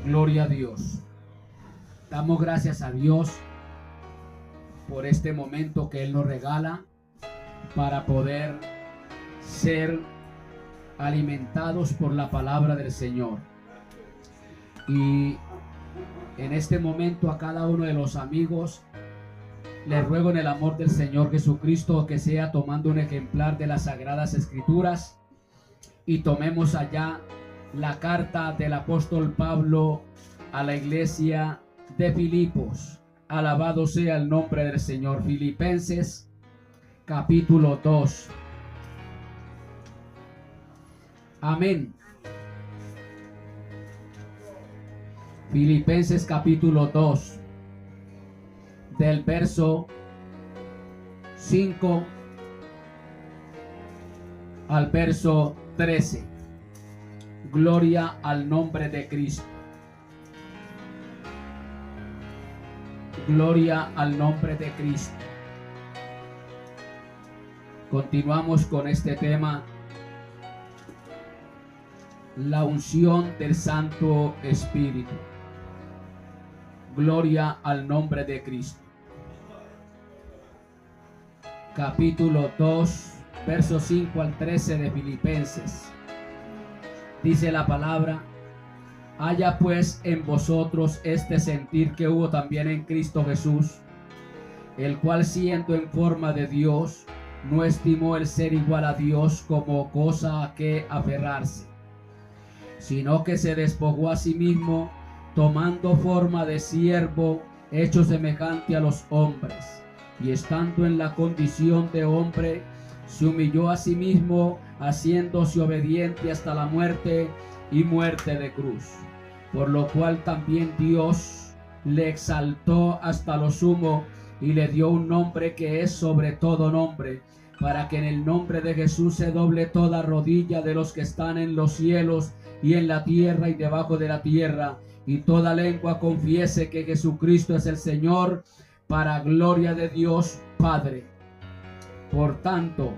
Gloria a Dios. Damos gracias a Dios por este momento que Él nos regala para poder ser alimentados por la palabra del Señor. Y en este momento a cada uno de los amigos les ruego en el amor del Señor Jesucristo que sea tomando un ejemplar de las Sagradas Escrituras y tomemos allá la carta del apóstol Pablo a la iglesia de Filipos. Alabado sea el nombre del Señor. Filipenses capítulo 2. Amén. Filipenses capítulo 2, del verso 5 al verso 13. Gloria al nombre de Cristo. Gloria al nombre de Cristo. Continuamos con este tema, la unción del Santo Espíritu. Gloria al nombre de Cristo. Capítulo 2, versos 5 al 13 de Filipenses. Dice la palabra: haya pues en vosotros este sentir que hubo también en Cristo Jesús, el cual siendo en forma de Dios, no estimó el ser igual a Dios como cosa a que aferrarse, sino que se despojó a sí mismo, tomando forma de siervo, hecho semejante a los hombres, y estando en la condición de hombre, se humilló a sí mismo, haciéndose obediente hasta la muerte y muerte de cruz. Por lo cual también Dios le exaltó hasta lo sumo y le dio un nombre que es sobre todo nombre, para que en el nombre de Jesús se doble toda rodilla de los que están en los cielos y en la tierra y debajo de la tierra, y toda lengua confiese que Jesucristo es el Señor, para gloria de Dios Padre. Por tanto,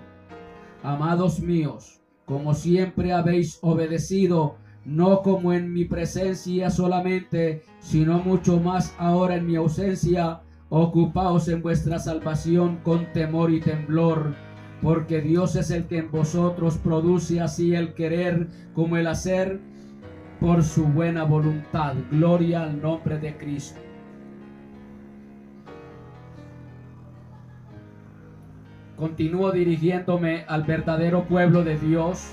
amados míos, como siempre habéis obedecido, no como en mi presencia solamente, sino mucho más ahora en mi ausencia, ocupaos en vuestra salvación con temor y temblor, porque Dios es el que en vosotros produce así el querer como el hacer por su buena voluntad. Gloria al nombre de Cristo. Continúo dirigiéndome al verdadero pueblo de Dios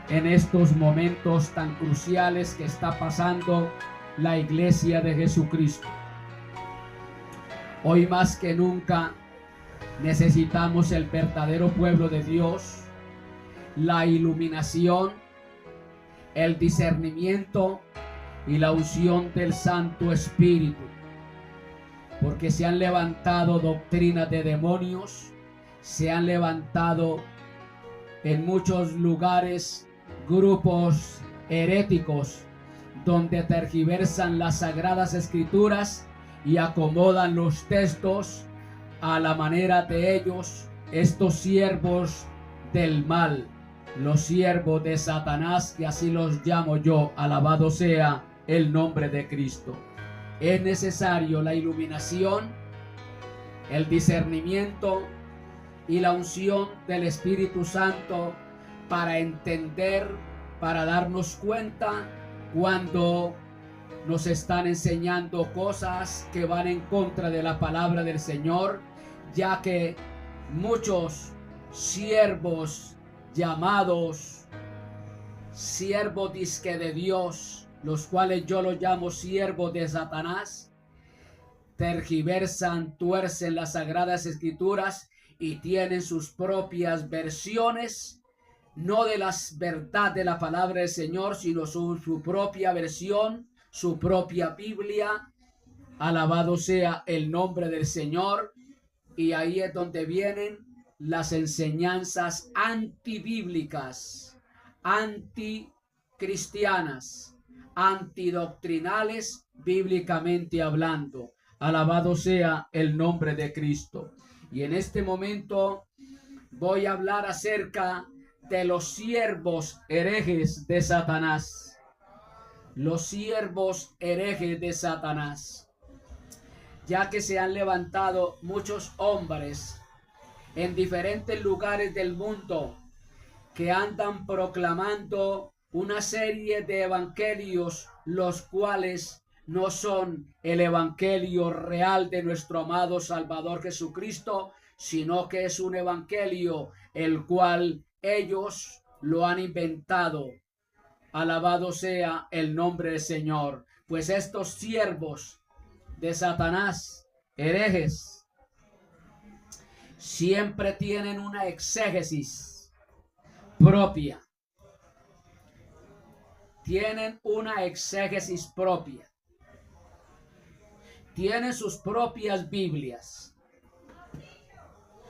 en estos momentos tan cruciales que está pasando la iglesia de Jesucristo. Hoy más que nunca necesitamos el verdadero pueblo de Dios, la iluminación, el discernimiento y la unción del Santo Espíritu, porque se han levantado doctrinas de demonios, se han levantado en muchos lugares grupos heréticos donde tergiversan las Sagradas Escrituras y acomodan los textos a la manera de ellos, estos siervos del mal, los siervos de Satanás, que así los llamo yo. Alabado sea el nombre de Cristo. Es necesario la iluminación, el discernimiento y la unción del Espíritu Santo para entender, para darnos cuenta cuando nos están enseñando cosas que van en contra de la palabra del Señor, ya que muchos siervos llamados siervos disque de Dios, los cuales yo los llamo siervos de Satanás, tergiversan, tuercen las Sagradas Escrituras y tienen sus propias versiones, no de la verdad de la palabra del Señor, sino su propia versión, su propia Biblia. Alabado sea el nombre del Señor. Y ahí es donde vienen las enseñanzas antibíblicas, anticristianas, antidoctrinales, bíblicamente hablando. Alabado sea el nombre de Cristo. Y en este momento voy a hablar acerca de los siervos herejes de Satanás. los siervos herejes de Satanás, ya que se han levantado muchos hombres en diferentes lugares del mundo que andan proclamando una serie de evangelios, los cuales no son el evangelio real de nuestro amado Salvador Jesucristo, sino que es un evangelio el cual ellos lo han inventado. Alabado sea el nombre del Señor. Pues estos siervos de Satanás, herejes, siempre tienen una exégesis propia. Tienen una exégesis propia. Tienen sus propias Biblias,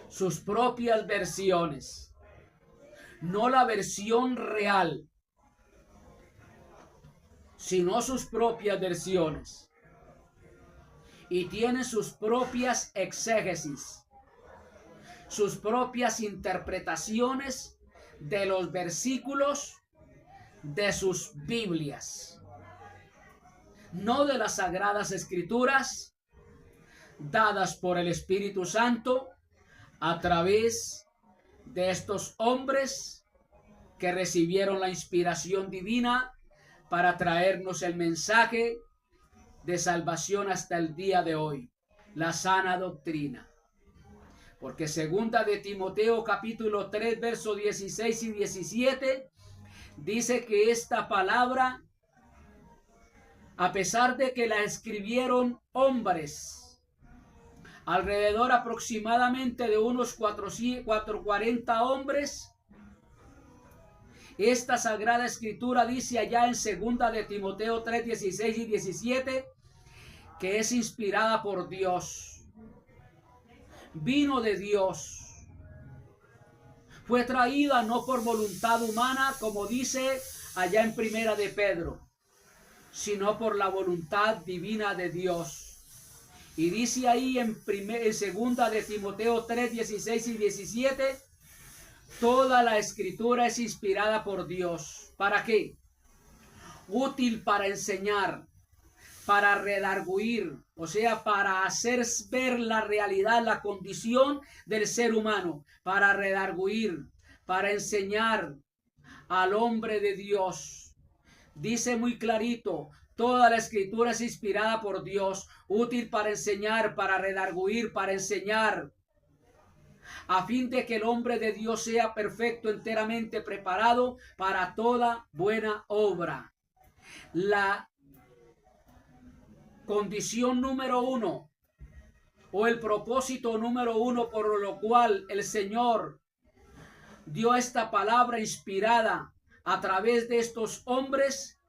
sus propias versiones, no la versión real, sino sus propias versiones. Y tienen sus propias exégesis, sus propias interpretaciones de los versículos de sus Biblias, no de las sagradas escrituras dadas por el Espíritu Santo a través de estos hombres que recibieron la inspiración divina para traernos el mensaje de salvación hasta el día de hoy, la sana doctrina. Porque segunda de Timoteo capítulo 3 versos 16 y 17 dice que esta palabra, a pesar de que la escribieron hombres, alrededor aproximadamente de unos 440 hombres, esta Sagrada Escritura dice allá en segunda de Timoteo 3, 16 y 17, que es inspirada por Dios, vino de Dios, fue traída no por voluntad humana, como dice allá en primera de Pedro, sino por la voluntad divina de Dios. Y dice ahí en segunda de Timoteo 3, 16 y 17, toda la escritura es inspirada por Dios. ¿Para qué? Útil para enseñar, para redarguir, o sea, para hacer ver la realidad, la condición del ser humano, para redarguir, para enseñar al hombre de Dios. Dice muy clarito, toda la escritura es inspirada por Dios, útil para enseñar, para redarguir, para enseñar, a fin de que el hombre de Dios sea perfecto, enteramente preparado para toda buena obra. La condición número uno, o el propósito número uno por lo cual el Señor dio esta palabra inspirada a través de estos hombres,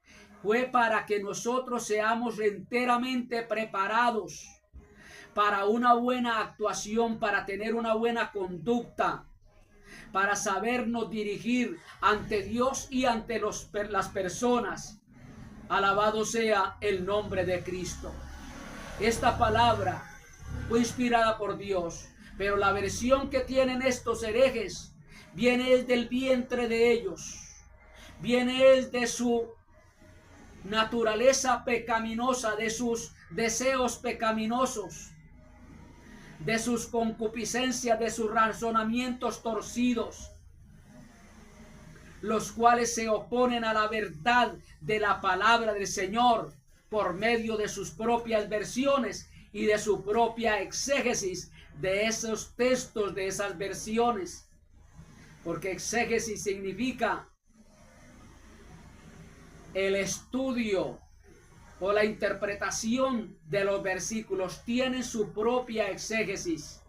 fue para que nosotros seamos enteramente preparados para una buena actuación, para tener una buena conducta, para sabernos dirigir ante Dios y ante las personas. Alabado sea el nombre de Cristo. Esta palabra fue inspirada por Dios, pero la versión que tienen estos herejes viene del vientre de ellos, viene de su naturaleza pecaminosa, de sus deseos pecaminosos, de sus concupiscencias, de sus razonamientos torcidos, los cuales se oponen a la verdad de la palabra del Señor por medio de sus propias versiones y de su propia exégesis de esos textos, de esas versiones. Porque exégesis significa el estudio o la interpretación de los versículos, tienen su propia exégesis.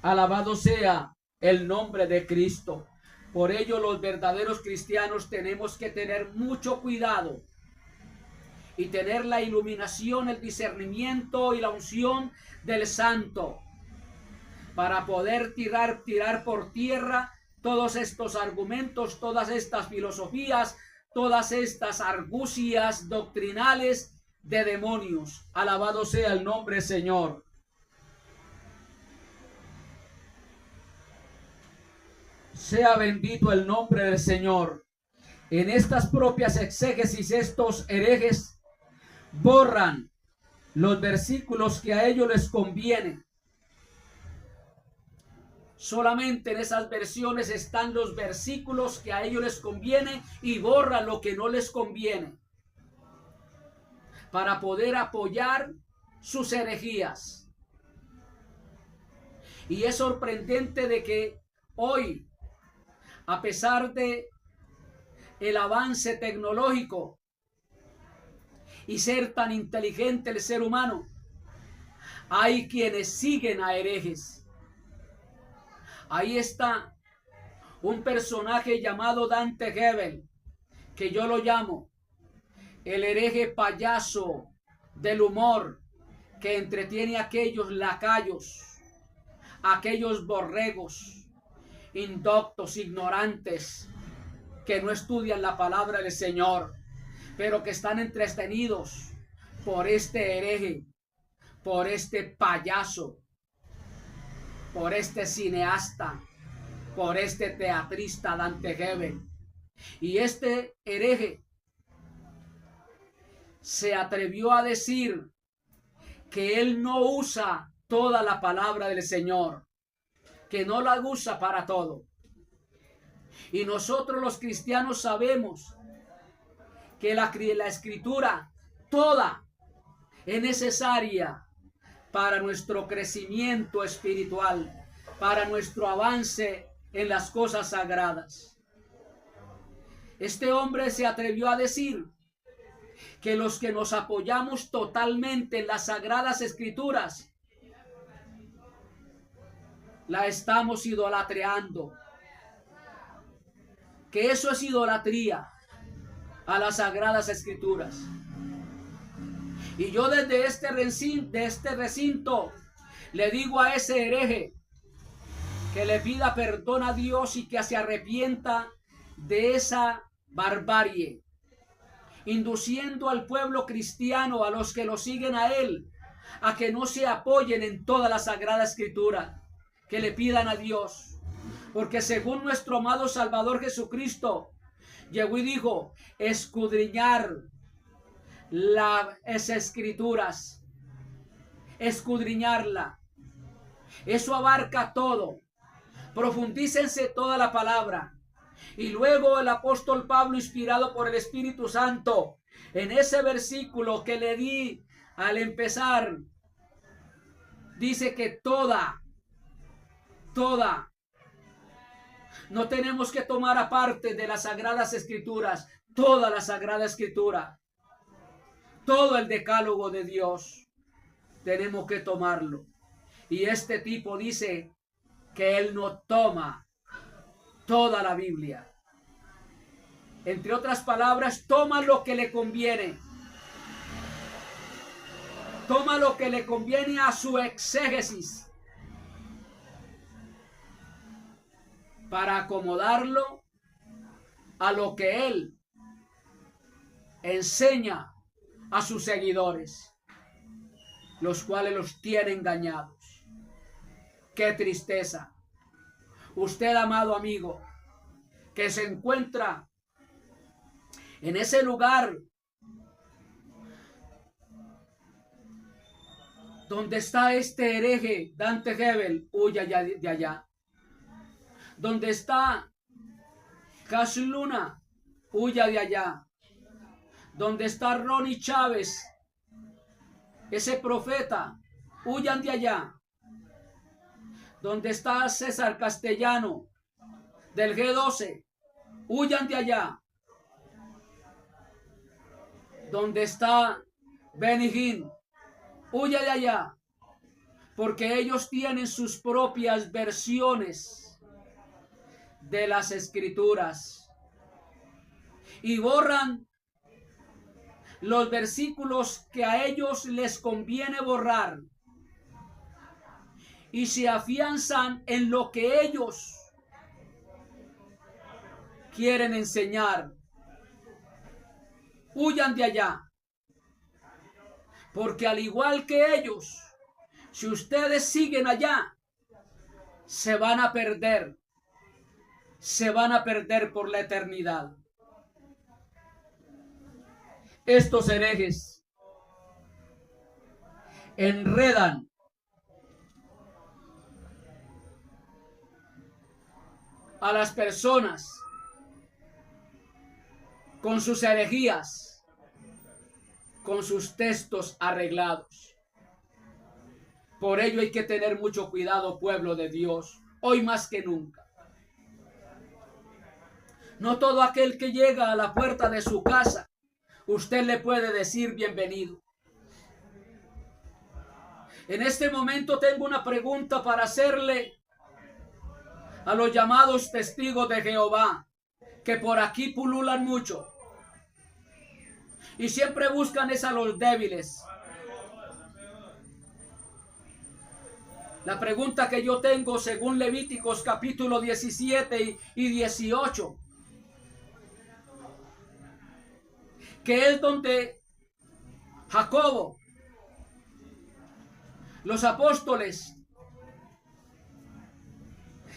Alabado sea el nombre de Cristo. Por ello los verdaderos cristianos tenemos que tener mucho cuidado y tener la iluminación, el discernimiento y la unción del Santo para poder tirar por tierra todos estos argumentos, todas estas filosofías, todas estas argucias doctrinales de demonios. Alabado sea el nombre, Señor. Sea bendito el nombre del Señor. En estas propias exégesis, estos herejes borran los versículos que a ellos les conviene. Solamente en esas versiones están los versículos que a ellos les conviene y borran lo que no les conviene para poder apoyar sus herejías. Y es sorprendente de que hoy, a pesar de el avance tecnológico y ser tan inteligente el ser humano, hay quienes siguen a herejes. Ahí está un personaje llamado Dante Gebel, que yo lo llamo el hereje payaso del humor, que entretiene a aquellos lacayos, a aquellos borregos, indoctos, ignorantes, que no estudian la palabra del Señor, pero que están entretenidos por este hereje, por este payaso, por este cineasta, por este teatrista Dante Gebel. Y este hereje se atrevió a decir que él no usa toda la palabra del Señor, que no la usa para todo. Y nosotros los cristianos sabemos que la escritura toda es necesaria para nuestro crecimiento espiritual, para nuestro avance en las cosas sagradas. Este hombre se atrevió a decir que los que nos apoyamos totalmente en las sagradas escrituras, la estamos idolatreando, que eso es idolatría a las sagradas escrituras. Y yo desde este recinto le digo a ese hereje que le pida perdón a Dios y que se arrepienta de esa barbarie, induciendo al pueblo cristiano, a los que lo siguen a él, a que no se apoyen en toda la Sagrada Escritura, que le pidan a Dios. Porque según nuestro amado Salvador Jesucristo, llegó y dijo, escudriñar las escrituras, escudriñarla. Eso abarca todo. Profundícense toda la palabra. Y luego el apóstol Pablo, inspirado por el Espíritu Santo, en ese versículo que le di al empezar, dice que toda, no tenemos que tomar aparte de las sagradas escrituras, toda la sagrada escritura, todo el decálogo de Dios, tenemos que tomarlo. Y este tipo dice que él no toma toda la Biblia. Entre otras palabras, toma lo que le conviene. Toma lo que le conviene a su exégesis para acomodarlo a lo que él enseña a sus seguidores, los cuales los tiene engañados. ¡Qué tristeza! Usted, amado amigo, que se encuentra en ese lugar donde está este hereje Dante Gebel, huya de allá. Donde está Cash Luna, huya de allá. Donde está Ronnie Chávez, ese profeta, huyan de allá. Donde está César Castellano del G12, huyan de allá. Donde está Benny Hinn, huya de allá, porque ellos tienen sus propias versiones de las escrituras y borran los versículos que a ellos les conviene borrar y se afianzan en lo que ellos quieren enseñar. Huyan de allá, porque al igual que ellos, si ustedes siguen allá, se van a perder por la eternidad. Estos herejes enredan a las personas con sus herejías, con sus textos arreglados. Por ello hay que tener mucho cuidado, pueblo de Dios, hoy más que nunca. No todo aquel que llega a la puerta de su casa, usted le puede decir bienvenido. En este momento tengo una pregunta para hacerle a los llamados testigos de Jehová, que por aquí pululan mucho y siempre buscan es a los débiles. La pregunta que yo tengo según Levíticos capítulo 17 y 18, que es donde Jacobo, los apóstoles,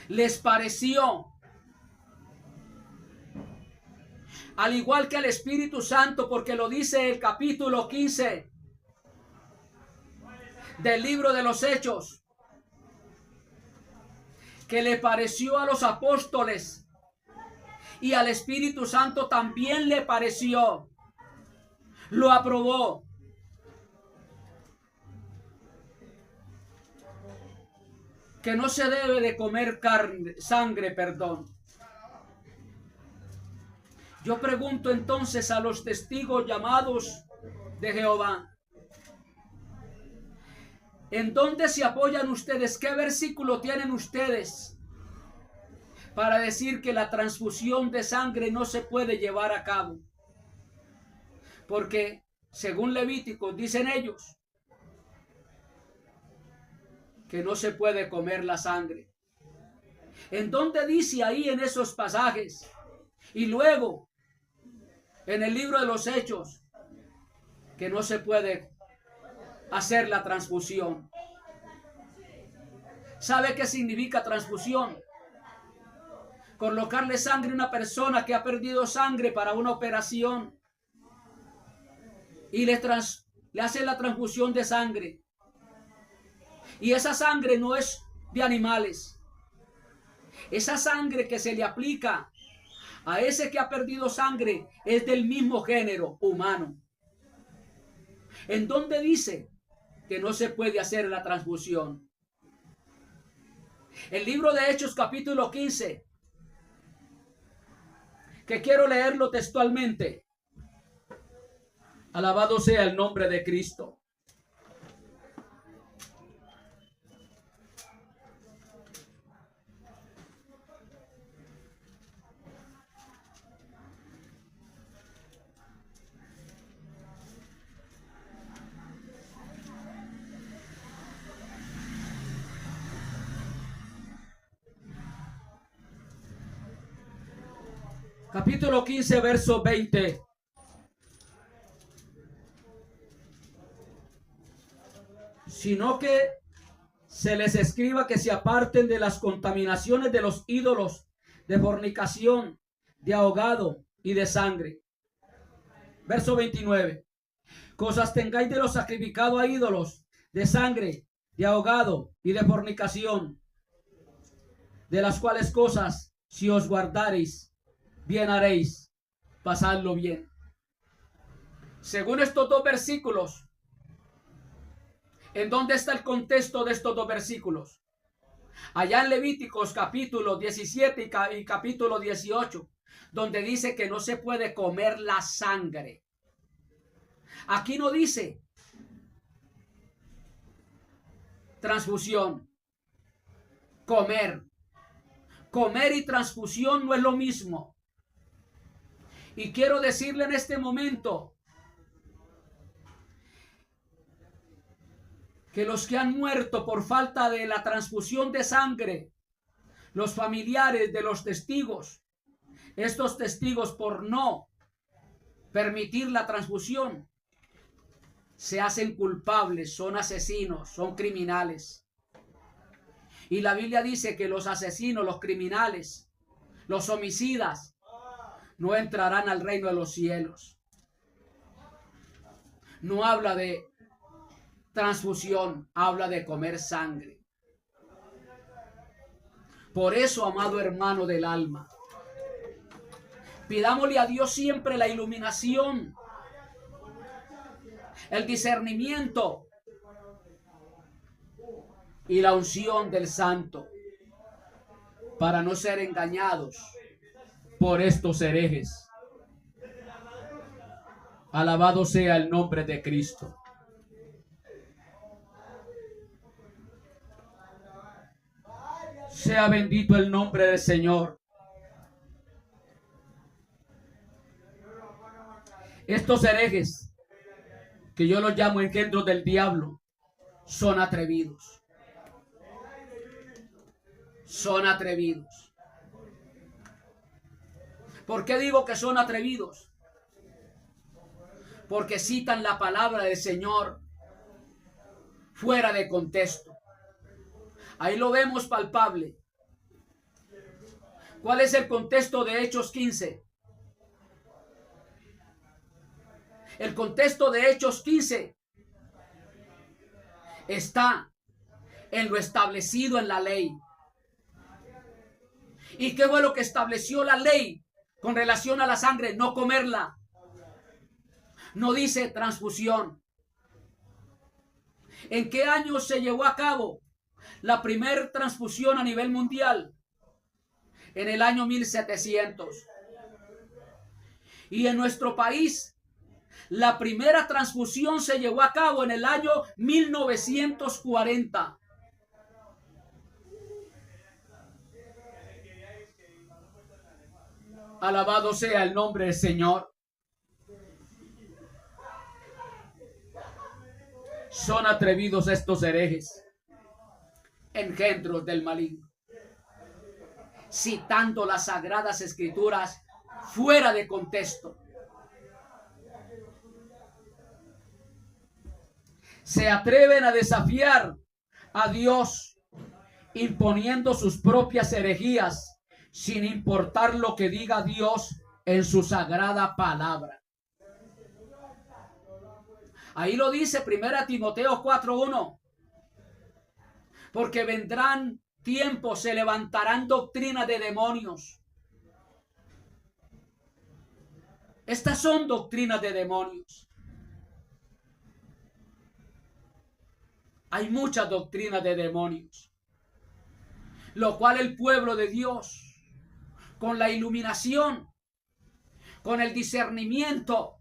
les pareció, al igual que al Espíritu Santo, porque lo dice el capítulo 15 del libro de los Hechos, que le pareció a los apóstoles y al Espíritu Santo también le pareció, lo aprobó. Que no se debe de comer sangre. Yo pregunto entonces a los testigos llamados de Jehová, ¿en dónde se apoyan ustedes? ¿Qué versículo tienen ustedes para decir que la transfusión de sangre no se puede llevar a cabo? Porque según Levíticos dicen ellos que no se puede comer la sangre. ¿En dónde dice ahí en esos pasajes? Y luego en el libro de los Hechos que no se puede hacer la transfusión. ¿Sabe qué significa transfusión? Colocarle sangre a una persona que ha perdido sangre para una operación y le hace la transfusión de sangre. Y esa sangre no es de animales. Esa sangre que se le aplica a ese que ha perdido sangre es del mismo género humano. ¿En dónde dice que no se puede hacer la transfusión? El libro de Hechos capítulo 15, que quiero leerlo textualmente. Alabado sea el nombre de Cristo. Capítulo 15, verso 20. Sino que se les escriba que se aparten de las contaminaciones de los ídolos, de fornicación, de ahogado y de sangre. Verso 29. Cosas tengáis de los sacrificados a ídolos, de sangre, de ahogado y de fornicación, de las cuales cosas, si os guardareis, bien haréis, pasadlo bien. Según estos dos versículos, ¿en dónde está el contexto de estos dos versículos? Allá en Levíticos capítulo 17 y capítulo 18, donde dice que no se puede comer la sangre. Aquí no dice transfusión, comer. Comer y transfusión no es lo mismo. Y quiero decirle en este momento que los que han muerto por falta de la transfusión de sangre, los familiares de los testigos, estos testigos por no permitir la transfusión, se hacen culpables, son asesinos, son criminales. Y la Biblia dice que los asesinos, los criminales, los homicidas, no entrarán al reino de los cielos. No habla de transfusión, habla de comer sangre. Por eso, amado hermano del alma, pidámosle a Dios siempre la iluminación, el discernimiento y la unción del Santo para no ser engañados por estos herejes. Alabado sea el nombre de Cristo. Sea bendito el nombre del Señor. Estos herejes, que yo los llamo engendros del diablo, son atrevidos. Son atrevidos. ¿Por qué digo que son atrevidos? Porque citan la palabra del Señor fuera de contexto. Ahí lo vemos palpable. ¿Cuál es el contexto de Hechos 15? El contexto de Hechos 15 está en lo establecido en la ley. ¿Y qué fue lo que estableció la ley con relación a la sangre? No comerla. No dice transfusión. ¿En qué año se llevó a cabo la primera transfusión a nivel mundial? En el año 1700. Y en nuestro país, la primera transfusión se llevó a cabo en el año 1940. Alabado sea el nombre del Señor. Son atrevidos estos herejes, engendros del maligno, citando las sagradas escrituras fuera de contexto. Se atreven a desafiar a Dios, imponiendo sus propias herejías, sin importar lo que diga Dios en su sagrada palabra. Ahí lo dice 1 Timoteo 4:1. Porque vendrán tiempos, se levantarán doctrinas de demonios. Estas son doctrinas de demonios. Hay muchas doctrinas de demonios. Lo cual el pueblo de Dios, con la iluminación, con el discernimiento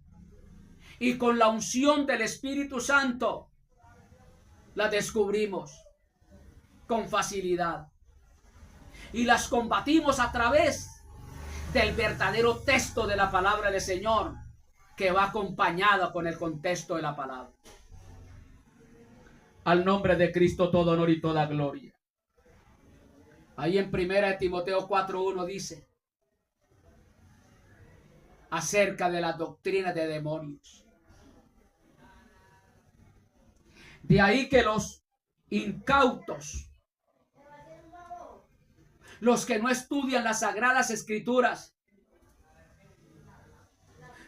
y con la unción del Espíritu Santo, las descubrimos con facilidad y las combatimos a través del verdadero texto de la palabra del Señor, que va acompañada con el contexto de la palabra. Al nombre de Cristo todo honor y toda gloria. Ahí en 1 Timoteo 4:1 dice acerca de la doctrina de demonios. De ahí que los incautos, los que no estudian las sagradas escrituras,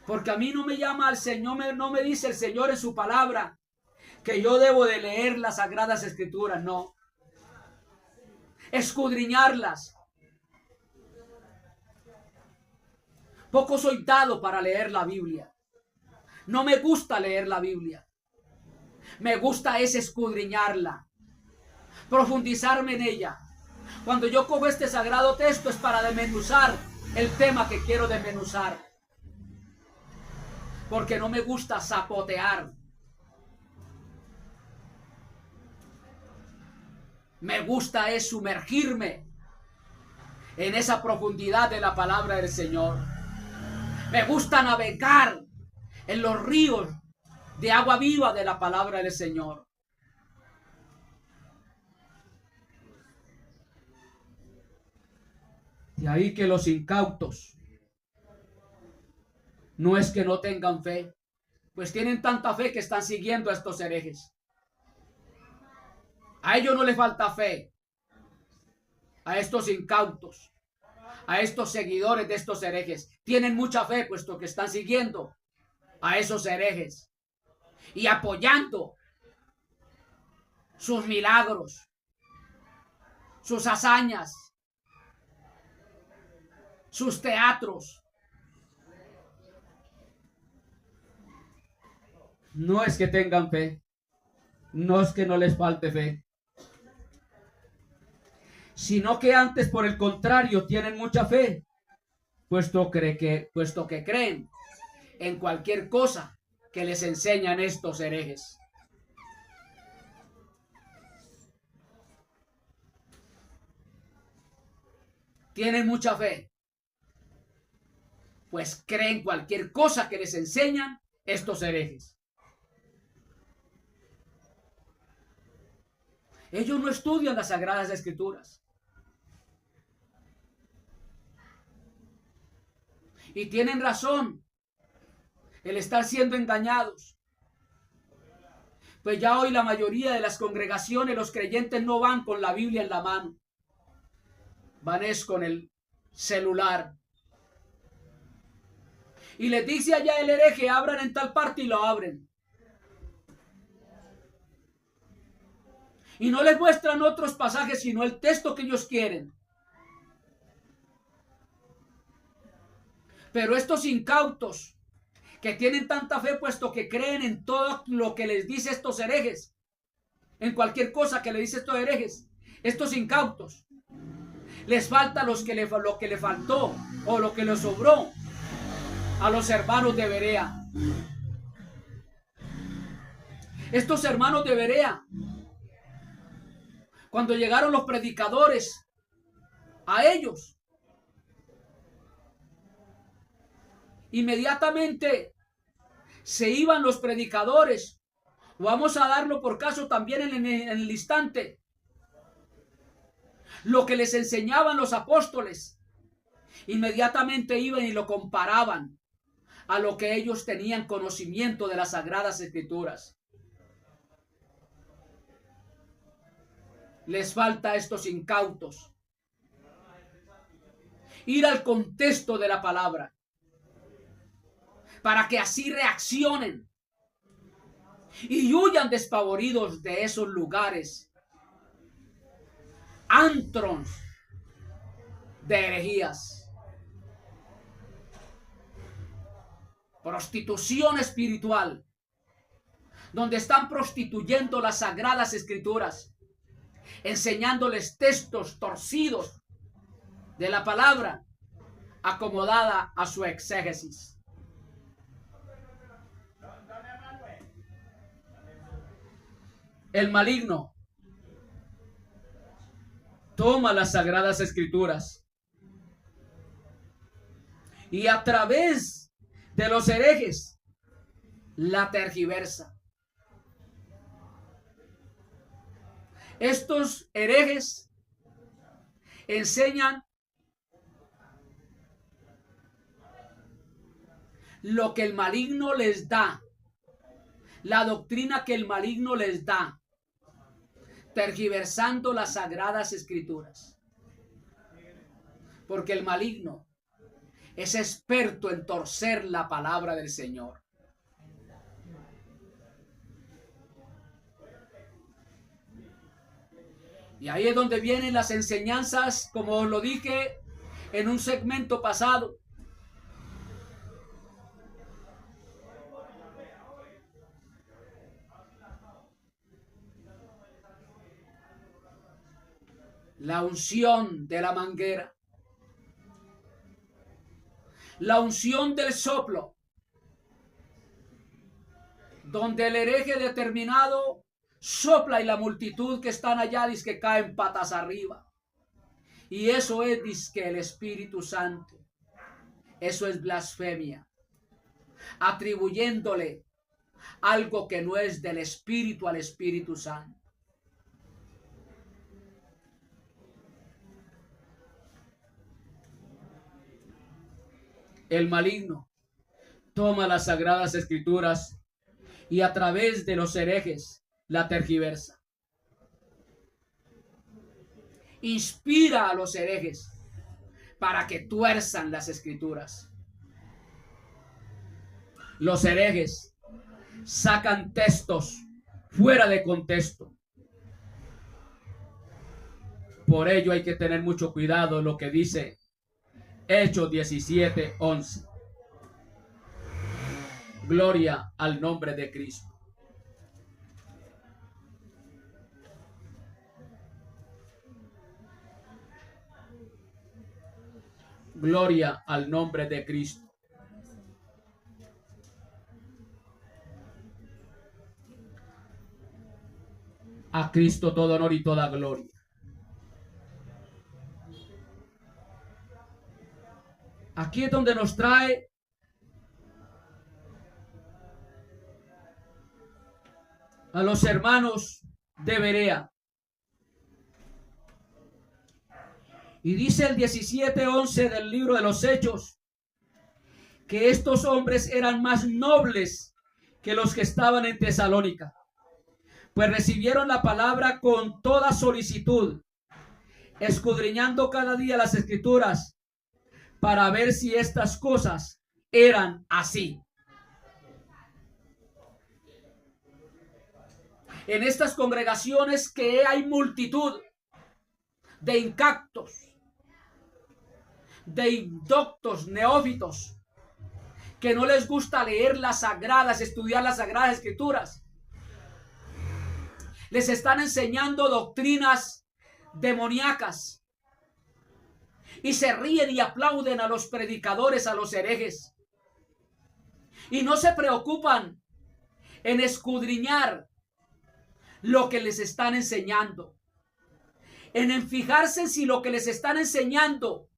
porque a mí no me llama al Señor, no me dice el Señor en su palabra que yo debo de leer las sagradas escrituras, no, escudriñarlas. Poco soy dado para leer la Biblia. No me gusta leer la Biblia. Me gusta es escudriñarla, profundizarme en ella. Cuando yo cojo este sagrado texto es para desmenuzar el tema que quiero desmenuzar. Porque no me gusta zapotear. Me gusta es sumergirme en esa profundidad de la palabra del Señor. Me gusta navegar en los ríos de agua viva de la palabra del Señor. De ahí que los incautos no es que no tengan fe, pues tienen tanta fe que están siguiendo a estos herejes. A ellos no les falta fe, a estos incautos, a estos seguidores de estos herejes. Tienen mucha fe puesto que están siguiendo a esos herejes. y apoyando sus milagros, sus hazañas, sus teatros. No es que tengan fe, no es que no les falte fe, sino que antes, por el contrario, tienen mucha fe, puesto que creen en cualquier cosa que les enseñan estos herejes. Tienen mucha fe, pues creen cualquier cosa que les enseñan estos herejes. Ellos no estudian las Sagradas Escrituras. Y tienen razón el estar siendo engañados. Pues ya hoy la mayoría de las congregaciones, los creyentes no van con la Biblia en la mano. Van es con el celular. Y les dice allá el hereje, abran en tal parte y lo abren. Y no les muestran otros pasajes, sino el texto que ellos quieren. Pero estos incautos que tienen tanta fe, puesto que creen en todo lo que les dice estos herejes, en cualquier cosa que le dice estos herejes, estos incautos, les falta lo que le faltó o lo que les sobró a los hermanos de Berea. Estos hermanos de Berea, cuando llegaron los predicadores a ellos, inmediatamente se iban los predicadores. Vamos a darlo por caso también en el instante. Lo que les enseñaban los apóstoles, inmediatamente iban y lo comparaban a lo que ellos tenían conocimiento de las Sagradas Escrituras. Les falta a estos incautos ir al contexto de la palabra, para que así reaccionen y huyan despavoridos de esos lugares, antros de herejías, prostitución espiritual, donde están prostituyendo las Sagradas Escrituras, enseñándoles textos torcidos de la palabra acomodada a su exégesis. El maligno toma las Sagradas Escrituras y a través de los herejes la tergiversa. Estos herejes enseñan lo que el maligno les da, la doctrina que el maligno les da, tergiversando las Sagradas Escrituras. Porque el maligno es experto en torcer la palabra del Señor. Y ahí es donde vienen las enseñanzas, como os lo dije en un segmento pasado. La unción de la manguera, la unción del soplo, donde el hereje determinado sopla y la multitud que están allá dice que caen patas arriba. Y eso es dizque el Espíritu Santo. Eso es blasfemia, atribuyéndole algo que no es del Espíritu al Espíritu Santo. El maligno toma las Sagradas Escrituras y a través de los herejes la tergiversa. Inspira a los herejes para que tuerzan las Escrituras. Los herejes sacan textos fuera de contexto. Por ello hay que tener mucho cuidado en lo que dice Hechos 17:11. Gloria al nombre de Cristo. Gloria al nombre de Cristo. A Cristo todo honor y toda gloria. Aquí es donde nos trae a los hermanos de Berea. Y dice el 17:11 del libro de los Hechos que estos hombres eran más nobles que los que estaban en Tesalónica, pues recibieron la palabra con toda solicitud, escudriñando cada día las escrituras para ver si estas cosas eran así. En estas congregaciones que hay multitud de incactos, de indoctos, neófitos, que no les gusta leer las sagradas, estudiar las sagradas escrituras. Les están enseñando doctrinas demoníacas y se ríen y aplauden a los predicadores, a los herejes, y no se preocupan en escudriñar lo que les están enseñando, en fijarse si lo que les están enseñando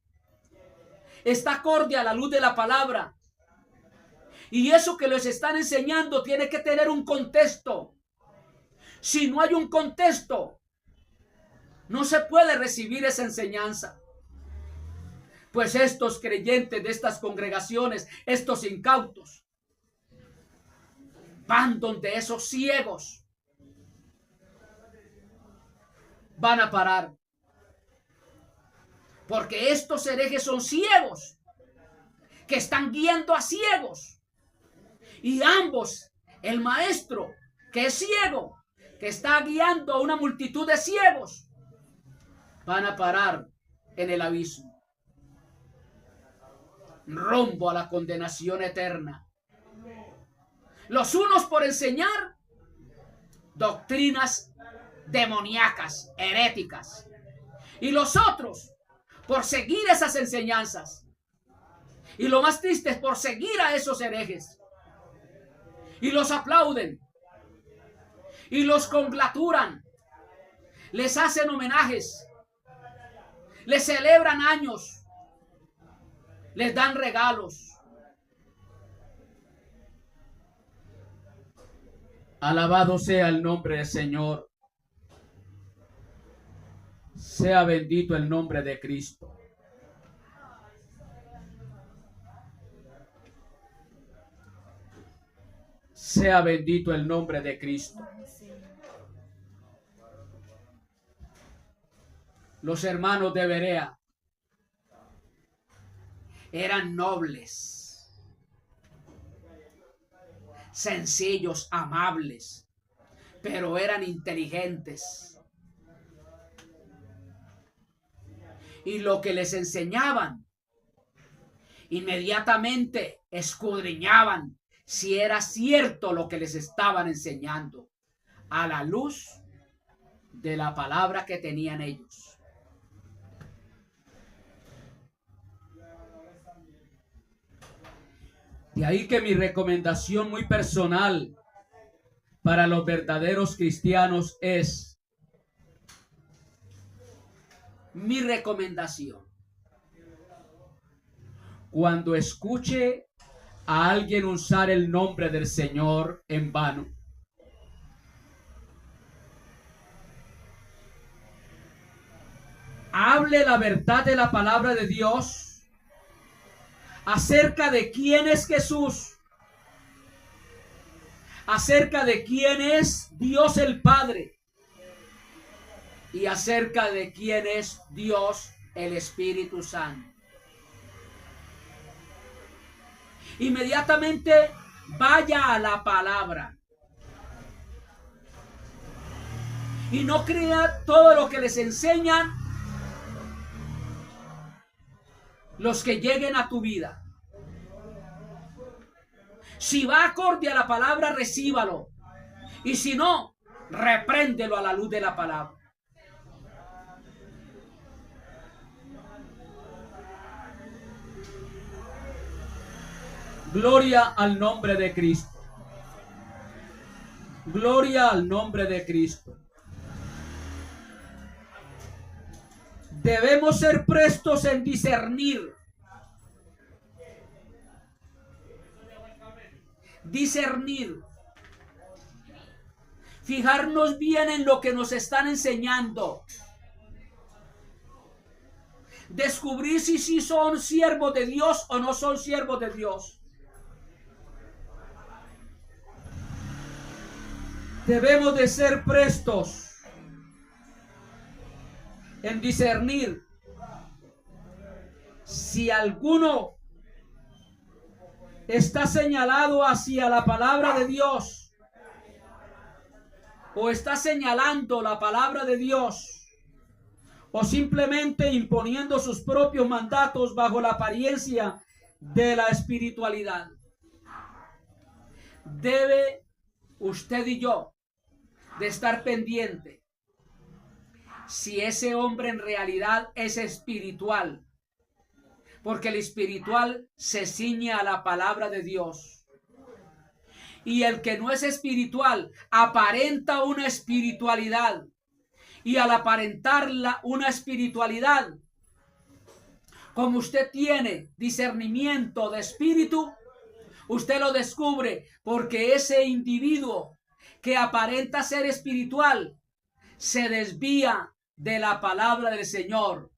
está acorde a la luz de la palabra. Y eso que les están enseñando tiene que tener un contexto. Si no hay un contexto, no se puede recibir esa enseñanza. Pues estos creyentes de estas congregaciones, estos incautos, van donde esos ciegos van a parar. Porque estos herejes son ciegos, que están guiando a ciegos. Y ambos, el maestro, que es ciego, que está guiando a una multitud de ciegos, van a parar en el abismo, rumbo a la condenación eterna. Los unos por enseñar doctrinas demoníacas, heréticas, y los otros por seguir esas enseñanzas. Y lo más triste es por seguir a esos herejes. Y los aplauden, y los congratulan, les hacen homenajes, les celebran años, les dan regalos. Alabado sea el nombre del Señor. Sea bendito el nombre de Cristo. Sea bendito el nombre de Cristo. Los hermanos de Berea eran nobles, sencillos, amables, pero eran inteligentes. Y lo que les enseñaban, inmediatamente escudriñaban si era cierto lo que les estaban enseñando, a la luz de la palabra que tenían ellos. De ahí que mi recomendación muy personal para los verdaderos cristianos es, mi recomendación, cuando escuche a alguien usar el nombre del Señor en vano, hable la verdad de la palabra de Dios acerca de quién es Jesús, acerca de quién es Dios el Padre y acerca de quién es Dios el Espíritu Santo. Inmediatamente vaya a la palabra. Y no crea todo lo que les enseñan los que lleguen a tu vida. Si va acorde a la palabra, recíbalo. Y si no, repréndelo a la luz de la palabra. Gloria al nombre de Cristo. Gloria al nombre de Cristo. Debemos ser prestos en discernir. Discernir. Fijarnos bien en lo que nos están enseñando. Descubrir si son siervos de Dios o no son siervos de Dios. Debemos de ser prestos en discernir si alguno está señalado hacia la palabra de Dios o está señalando la palabra de Dios o simplemente imponiendo sus propios mandatos bajo la apariencia de la espiritualidad. Debe usted y yo de estar pendiente si ese hombre en realidad es espiritual, porque el espiritual se ciñe a la palabra de Dios, y el que no es espiritual aparenta una espiritualidad, y al aparentarla una espiritualidad, como usted tiene discernimiento de espíritu, usted lo descubre, porque ese individuo que aparenta ser espiritual se desvía de la palabra del Señor.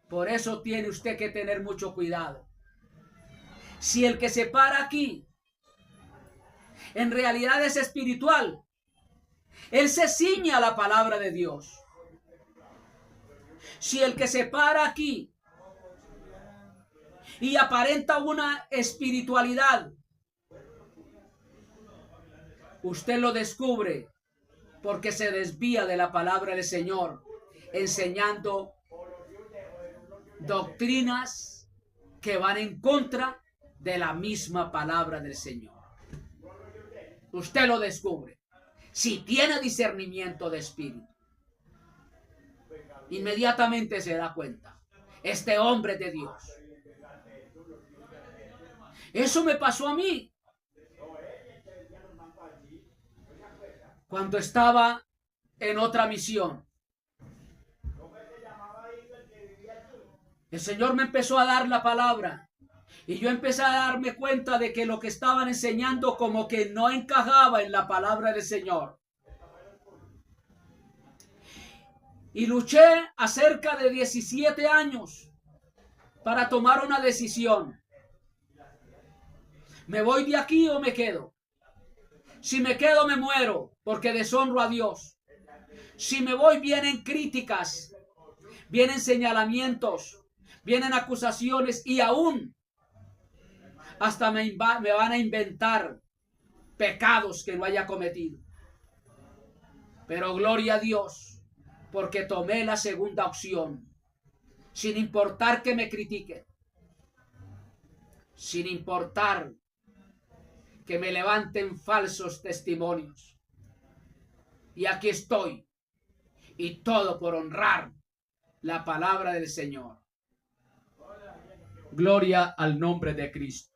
Por eso tiene usted que tener mucho cuidado. Si el que se para aquí en realidad es espiritual, él se ciñe a la palabra de Dios. Si el que se para aquí y aparenta una espiritualidad, usted lo descubre porque se desvía de la palabra del Señor, enseñando doctrinas que van en contra de la misma palabra del Señor. Usted lo descubre si tiene discernimiento de espíritu. Inmediatamente se da cuenta, este hombre de Dios. Eso me pasó a mí cuando estaba en otra misión. El Señor me empezó a dar la palabra y yo empecé a darme cuenta de que lo que estaban enseñando como que no encajaba en la palabra del Señor. Y luché acerca de 17 años para tomar una decisión. ¿Me voy de aquí o me quedo? Si me quedo me muero porque deshonro a Dios. Si me voy vienen críticas, vienen señalamientos, vienen acusaciones y aún hasta me van a inventar pecados que no haya cometido. Pero gloria a Dios porque tomé la segunda opción, sin importar que me critiquen, sin importar que me levanten falsos testimonios. Y aquí estoy, y todo por honrar la palabra del Señor. Gloria al nombre de Cristo.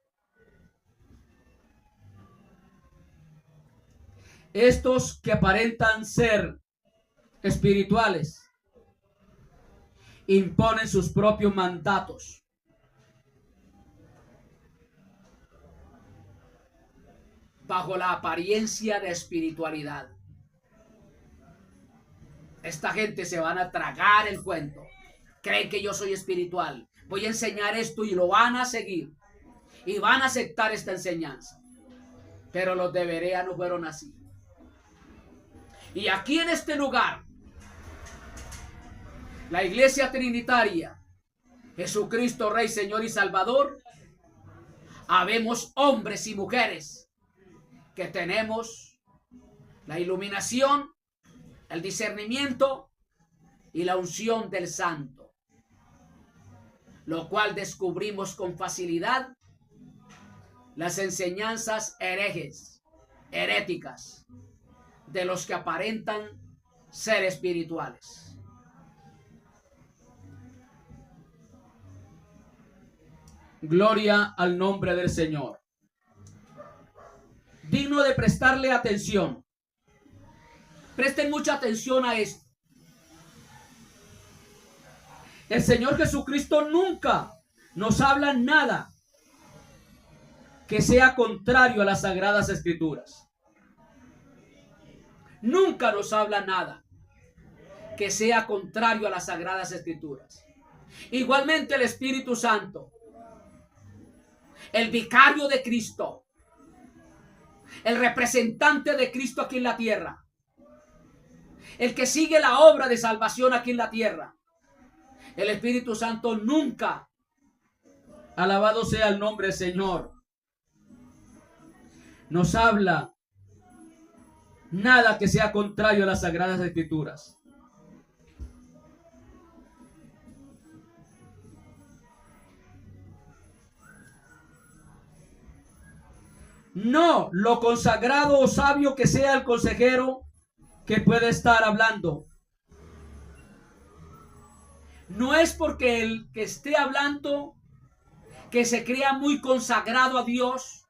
Estos que aparentan ser espirituales imponen sus propios mandatos. Bajo la apariencia de espiritualidad. Esta gente se van a tragar el cuento. Creen que yo soy espiritual. Voy a enseñar esto y lo van a seguir. Y van a aceptar esta enseñanza. Pero los de Berea no fueron así. Y aquí en este lugar, la Iglesia Trinitaria, Jesucristo Rey, Señor y Salvador, Habemos hombres y mujeres que tenemos la iluminación, el discernimiento y la unción del Santo, lo cual descubrimos con facilidad las enseñanzas heréticas de los que aparentan ser espirituales. Gloria al nombre del Señor. Digno de prestarle atención. Presten mucha atención a esto. El Señor Jesucristo nunca nos habla nada que sea contrario a las Sagradas Escrituras. Nunca nos habla nada que sea contrario a las Sagradas Escrituras. Igualmente el Espíritu Santo, el vicario de Cristo, el representante de Cristo aquí en la tierra, el que sigue la obra de salvación aquí en la tierra, el Espíritu Santo nunca, alabado sea el nombre del Señor, nos habla nada que sea contrario a las Sagradas Escrituras. No lo consagrado o sabio que sea el consejero que puede estar hablando. No es porque el que esté hablando que se crea muy consagrado a Dios.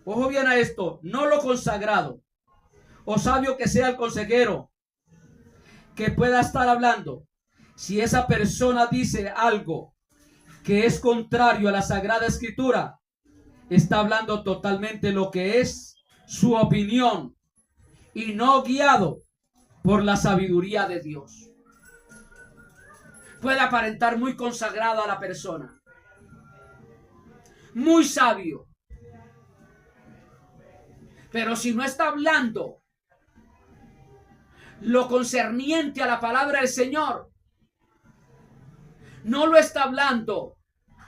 Ojo bien a esto, no lo consagrado o sabio que sea el consejero que pueda estar hablando. Si esa persona dice algo que es contrario a la Sagrada Escritura, está hablando totalmente lo que es su opinión y no guiado por la sabiduría de Dios. Puede aparentar muy consagrado a la persona, muy sabio, pero si no está hablando lo concerniente a la palabra del Señor, no lo está hablando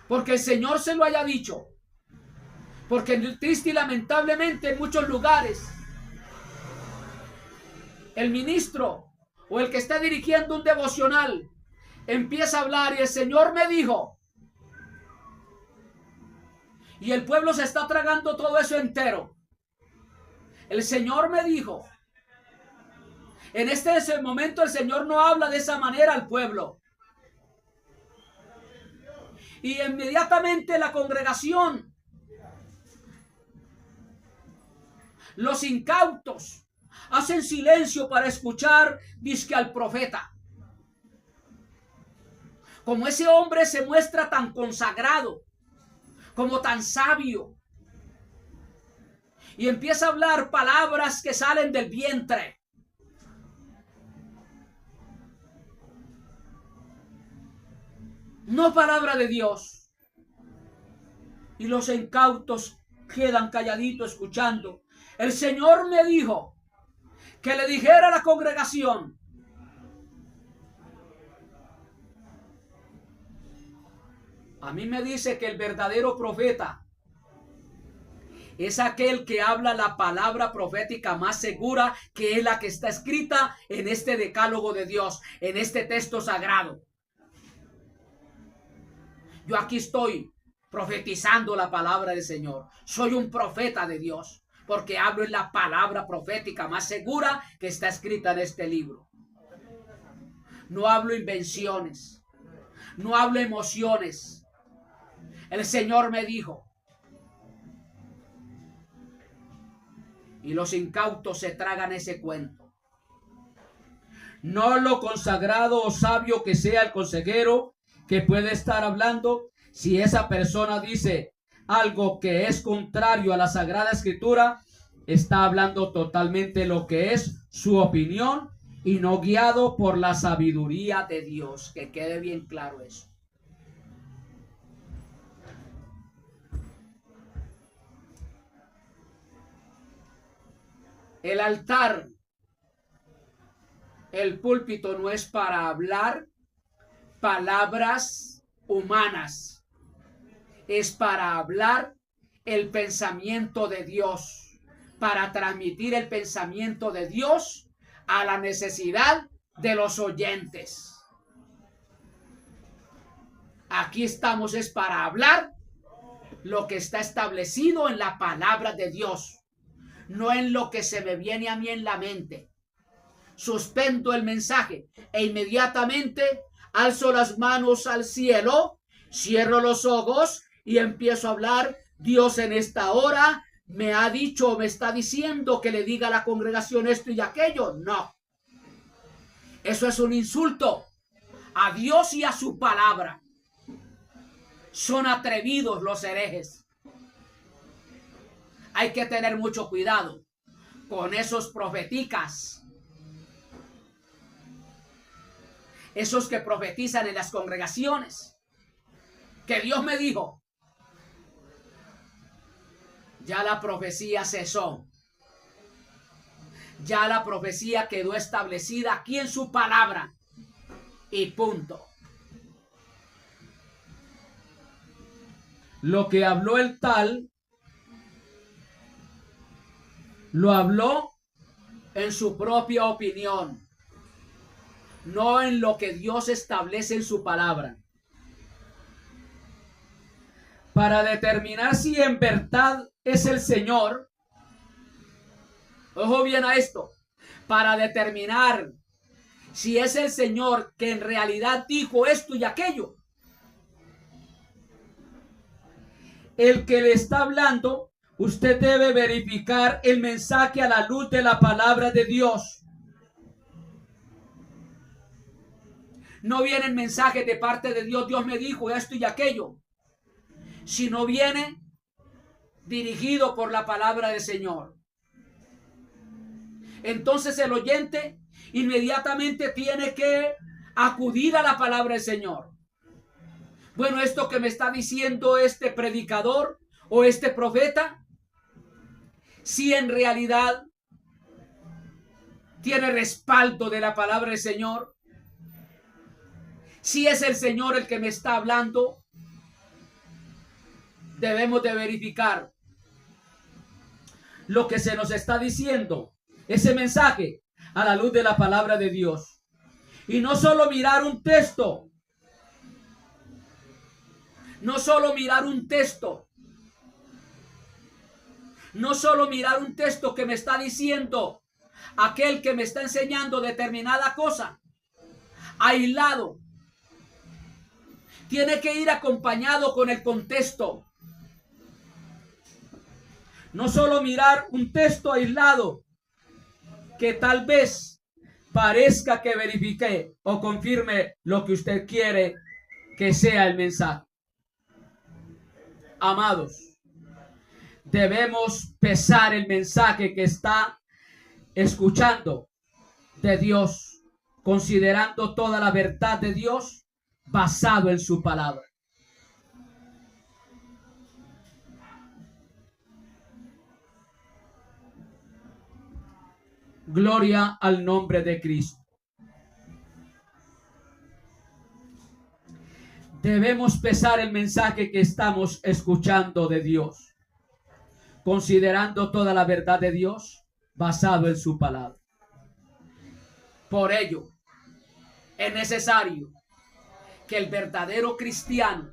porque el Señor se lo haya dicho. Porque triste y lamentablemente en muchos lugares el ministro o el que está dirigiendo un devocional empieza a hablar y el Señor me dijo, y el pueblo se está tragando todo eso entero. El Señor me dijo. En ese momento el Señor no habla de esa manera al pueblo. Y inmediatamente la congregación, los incautos, hacen silencio para escuchar, dizque al profeta. Como ese hombre se muestra tan consagrado, como tan sabio, y empieza a hablar palabras que salen del vientre. No palabra de Dios. Y los incautos quedan calladitos escuchando. El Señor me dijo que le dijera a la congregación: a mí me dice que el verdadero profeta es aquel que habla la palabra profética más segura, que es la que está escrita en este decálogo de Dios, en este texto sagrado. Yo aquí estoy profetizando la palabra del Señor. Soy un profeta de Dios, porque hablo en la palabra profética más segura que está escrita en este libro. No hablo invenciones, no hablo emociones. El Señor me dijo. Y los incautos se tragan ese cuento. No lo consagrado o sabio que sea el consejero que puede estar hablando. Si esa persona dice algo que es contrario a la Sagrada Escritura, está hablando totalmente lo que es su opinión y no guiado por la sabiduría de Dios. Que quede bien claro eso. El altar, el púlpito no es para hablar palabras humanas es para hablar el pensamiento de Dios, para transmitir el pensamiento de Dios a la necesidad de los oyentes. Aquí estamos es para hablar lo que está establecido en la palabra de Dios, no en lo que se me viene a mí en la mente. Suspendo el mensaje e inmediatamente alzo las manos al cielo, cierro los ojos y empiezo a hablar. Dios en esta hora me ha dicho, me está diciendo que le diga a la congregación esto y aquello. No. Eso es un insulto a Dios y a su palabra. Son atrevidos los herejes. Hay que tener mucho cuidado con esos profeticas, esos que profetizan en las congregaciones, que Dios me dijo. Ya la profecía cesó. Ya la profecía quedó establecida aquí en su palabra. Y punto. Lo que habló el tal, lo habló en su propia opinión, no en lo que Dios establece en su palabra. Para determinar si en verdad es el Señor, ojo bien a esto, para determinar si es el Señor que en realidad dijo esto y aquello, el que le está hablando, usted debe verificar el mensaje a la luz de la palabra de Dios. No vienen mensajes de parte de Dios, Dios me dijo esto y aquello, sino viene dirigido por la palabra del Señor. Entonces el oyente inmediatamente tiene que acudir a la palabra del Señor. Bueno, esto que me está diciendo este predicador o este profeta, si en realidad tiene respaldo de la palabra del Señor, si es el Señor el que me está hablando, debemos de verificar lo que se nos está diciendo, ese mensaje, a la luz de la palabra de Dios. Y no solo mirar un texto, no solo mirar un texto, no solo mirar un texto que me está diciendo aquel que me está enseñando determinada cosa, aislado. Tiene que ir acompañado con el contexto. No solo mirar un texto aislado que tal vez parezca que verifique o confirme lo que usted quiere que sea el mensaje. Amados, debemos pesar el mensaje que está escuchando de Dios, considerando toda la verdad de Dios basado en su palabra. Gloria al nombre de Cristo. Debemos pesar el mensaje que estamos escuchando de Dios, considerando toda la verdad de Dios basado en su palabra. Por ello, es necesario que el verdadero cristiano,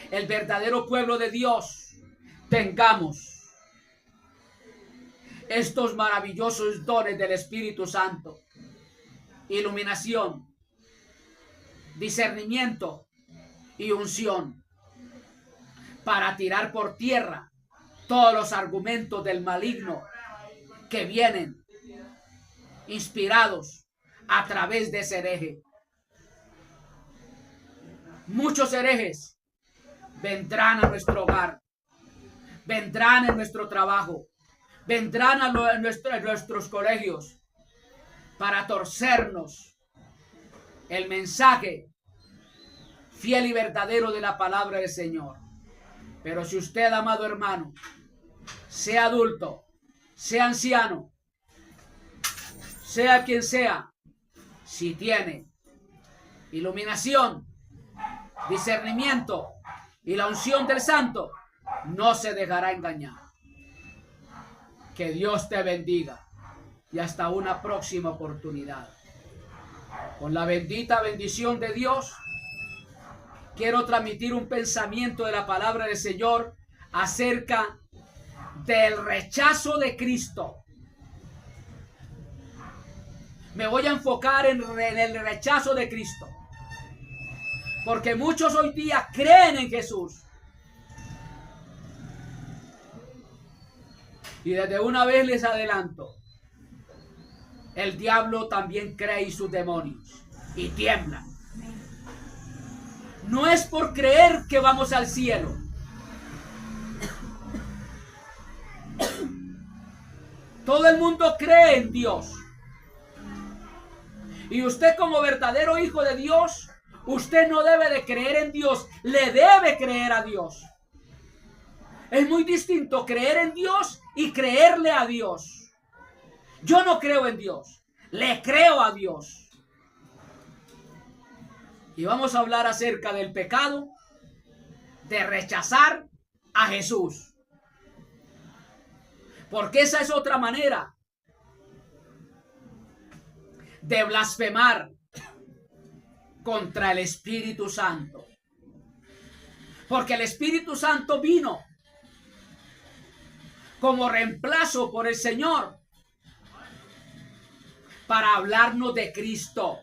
el verdadero pueblo de Dios, tengamos estos maravillosos dones del Espíritu Santo: iluminación, discernimiento y unción, para tirar por tierra todos los argumentos del maligno que vienen inspirados a través de ese hereje. Muchos herejes vendrán a nuestro hogar, vendrán en nuestro trabajo, vendrán a nuestros colegios para torcernos el mensaje fiel y verdadero de la palabra del Señor. Pero si usted, amado hermano, sea adulto, sea anciano, sea quien sea, si tiene iluminación, discernimiento y la unción del Santo no se dejará engañar. Que Dios te bendiga y hasta una próxima oportunidad. Con la bendita bendición de Dios, quiero transmitir un pensamiento de la palabra del Señor acerca del rechazo de Cristo. Me voy a enfocar en el rechazo de Cristo, porque muchos hoy día creen en Jesús. Y desde una vez les adelanto, el diablo también cree en sus demonios y tiemblan. No es por creer que vamos al cielo. Todo el mundo cree en Dios. Y usted, como verdadero hijo de Dios, usted no debe de creer en Dios, le debe creer a Dios. Es muy distinto creer en Dios y creerle a Dios. Yo no creo en Dios, le creo a Dios. Y vamos a hablar acerca del pecado de rechazar a Jesús. Porque esa es otra manera de blasfemar contra el Espíritu Santo. Porque el Espíritu Santo vino como reemplazo por el Señor para hablarnos de Cristo,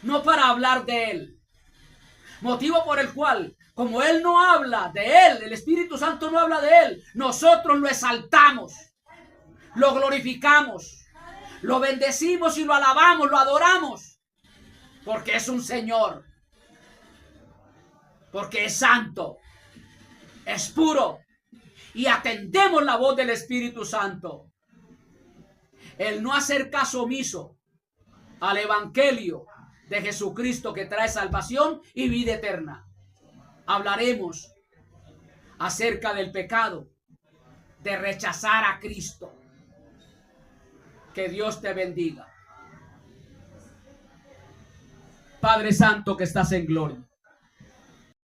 no para hablar de Él. Motivo por el cual, como Él no habla de Él, el Espíritu Santo no habla de Él, nosotros lo exaltamos, lo glorificamos, lo bendecimos y lo alabamos, lo adoramos, porque es un Señor, porque es santo, es puro, y atendemos la voz del Espíritu Santo. El no hacer caso omiso al Evangelio de Jesucristo, que trae salvación y vida eterna. Hablaremos acerca del pecado de rechazar a Cristo. Que Dios te bendiga. Padre Santo que estás en gloria,